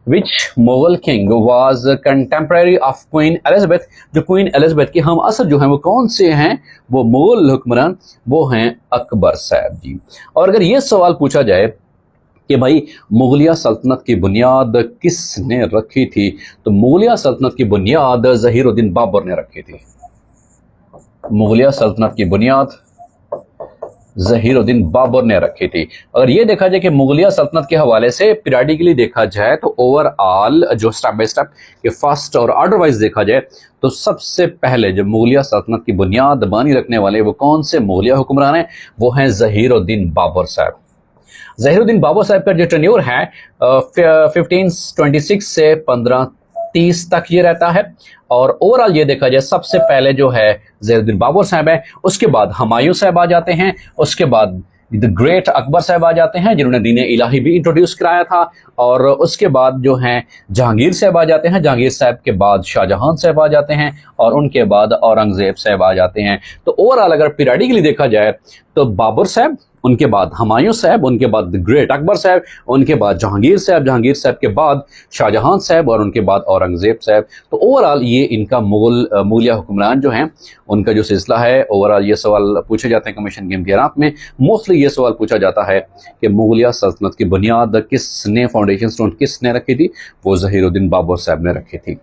Which Mughal king was contemporary of queen Elizabeth, जो queen Elizabeth के हम असर जो हैं वो कौन से हैं, वो मुगल हुक्मरान वो हैं अकबर साहब जी। और अगर ये सवाल पूछा जाए कि भाई मुगलिया सल्तनत की बुनियाद किसने रखी थी, तो मुगलिया सल्तनत की बुनियाद ज़हीरुद्दीन बाबर ने रखी थी। मुगलिया सल्तनत की बुनियाद ज़हीरुद्दीन बाबर ने रखी थी। अगर ये देखा जाए कि मुगलिया सल्तनत के हवाले से पीरियडिकली देखा जाए तो ओवरऑल जो स्टेप बाय स्टेप के फर्स्ट और ऑर्डर वाइज देखा जाए तो सबसे पहले जो मुगलिया सल्तनत की बुनियाद बानी रखने वाले वो कौन से मुगलिया हुक्मरान हैं, वो हैं ज़हीरुद्दीन बाबर साहब। ज़हीरुद्दीन बाबर साहब का जो टेन्योर है 1526 से 1530 तक ये रहता है। और ओवरऑल ये देखा जाए सबसे पहले जो है ज़हीरुद्दीन बाबर साहब है, उसके बाद हुमायूं साहब आ जाते हैं, उसके बाद द ग्रेट अकबर साहब आ जाते हैं जिन्होंने दीन इलाही भी इंट्रोड्यूस कराया था, और उसके बाद जो हैं जहांगीर साहब आ जाते हैं, जहांगीर साहब के बाद शाहजहां साहब आ जाते हैं, और उनके बाद औरंगजेब साहब आ जाते हैं। तो ओवरऑल अगर पीरियडिकली देखा जाए तो बाबर साहब, उनके बाद हुमायूं साहब, उनके बाद द ग्रेट अकबर साहब, उनके बाद जहांगीर साहब, जहांगीर साहब के बाद शाहजहां साहब, और उनके बाद औरंगजेब साहब। तो ओवरऑल ये इनका मुगलिया हुक्मरान जो हैं उनका जो सिलसिला है, ओवरऑल ये सवाल पूछे जाते हैं कमीशन गेम के रात में। मोस्टली ये सवाल पूछा जाता है कि मुगलिया सल्तनत की बुनियाद किसने, फाउंडेशन स्टोन किसने रखी थी, वो ज़हीरुद्दीन बाबर साहब ने रखी थी।